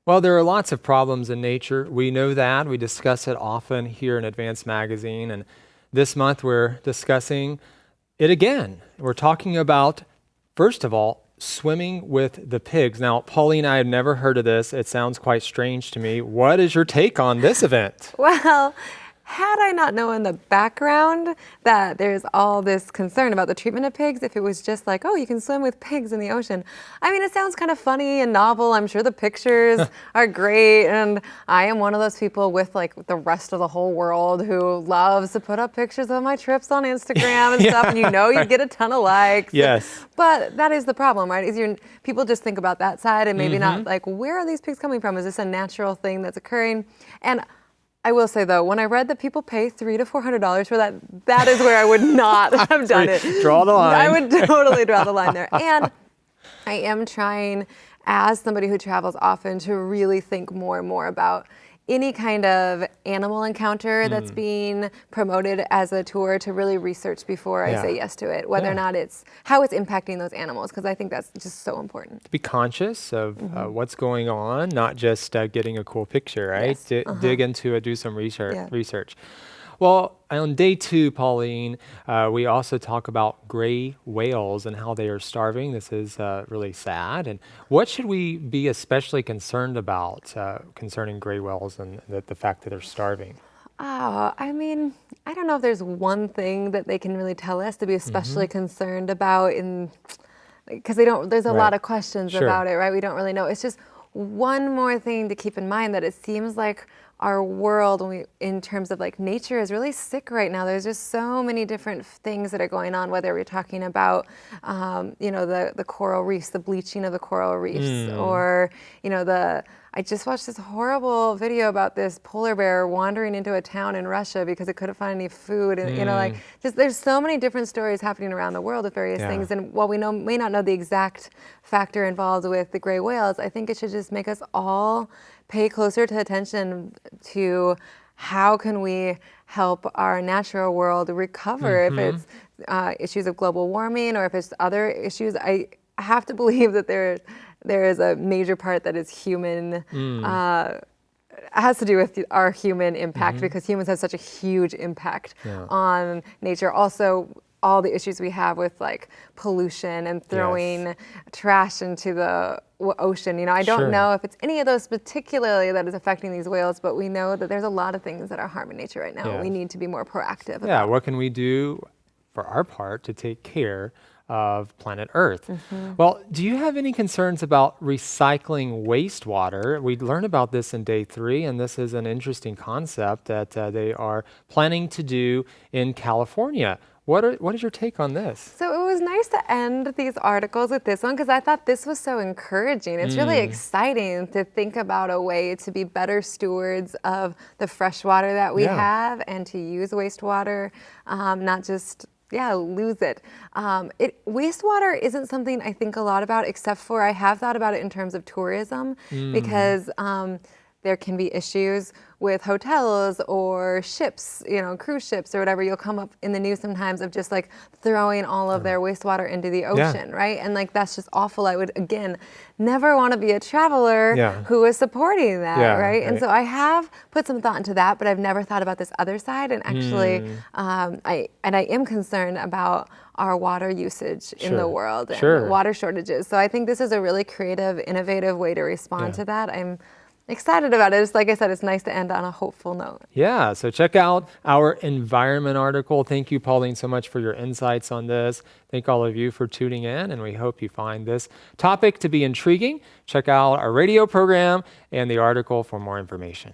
Well, there are lots of problems in nature. We know that. We discuss it often here in Advanced Magazine. And this month we're discussing it again. We're talking about, first of all, swimming with the pigs. Now, Pauline, I have never heard of this. It sounds quite strange to me. What is your take on this event? Well, had I not known the background that there's all this concern about the treatment of pigs, if it was just like, oh, you can swim with pigs in the ocean. I mean, it sounds kind of funny and novel. I'm sure the pictures are great. And I am one of those people with like the rest of the whole world who loves to put up pictures of my trips on Instagram and stuff. And you get a ton of likes. Yes. But that is the problem, right? People just think about that side and maybe not like, where are these pigs coming from? Is this a natural thing that's occurring? And I will say though, when I read that people pay $300 to $400 for that, that is where I would not have done it. Draw the line. I would totally draw the line there. And I am trying, as somebody who travels often, to really think more and more about any kind of animal encounter that's being promoted as a tour, to really research before I say yes to it, whether or not it's how it's impacting those animals, because I think that's just so important. To be conscious of what's going on, not just getting a cool picture, right? Yes. Dig into it, do some research. Well, on day 2, Pauline, we also talk about gray whales and how they are starving. This is really sad. And what should we be especially concerned about concerning gray whales and the fact that they're starving? I mean, I don't know if there's one thing that they can really tell us to be especially concerned about, because there's a lot of questions about it, right? We don't really know. It's just one more thing to keep in mind, that it seems like our world, in terms of like nature, is really sick right now. There's just so many different things that are going on, whether we're talking about, the coral reefs, the bleaching of the coral reefs, or, I just watched this horrible video about this polar bear wandering into a town in Russia because it couldn't find any food. And, there's so many different stories happening around the world with various things. And while we may not know the exact factor involved with the gray whales, I think it should just make us all pay closer attention to how can we help our natural world recover, if it's issues of global warming or if it's other issues. I have to believe that there is a major part that is human, has to do with our human impact, because humans have such a huge impact on nature. Also, all the issues we have with like pollution and throwing trash into the ocean. I don't know if it's any of those particularly that is affecting these whales, but we know that there's a lot of things that are harming nature right now. We need to be more proactive. What can we do for our part to take care of planet Earth? Well, do you have any concerns about recycling wastewater? We learned about this in day 3, and this is an interesting concept that they are planning to do in California. What is your take on this? So it was nice to end these articles with this one, because I thought this was so encouraging. It's really exciting to think about a way to be better stewards of the fresh water that we have, and to use wastewater, not just lose it. Wastewater isn't something I think a lot about, except for I have thought about it in terms of tourism, because there can be issues with hotels or ships, cruise ships or whatever. You'll come up in the news sometimes of just like throwing all of their wastewater into the ocean, right? And like, that's just awful. I would, again, never want to be a traveler who is supporting that, right? And so I have put some thought into that, but I've never thought about this other side. And actually, I am concerned about our water usage in the world and water shortages. So I think this is a really creative, innovative way to respond to that. I'm excited about it. It's like I said, it's nice to end on a hopeful note. Yeah, so check out our environment article. Thank you, Pauline, so much for your insights on this. Thank all of you for tuning in, and we hope you find this topic to be intriguing. Check out our radio program and the article for more information.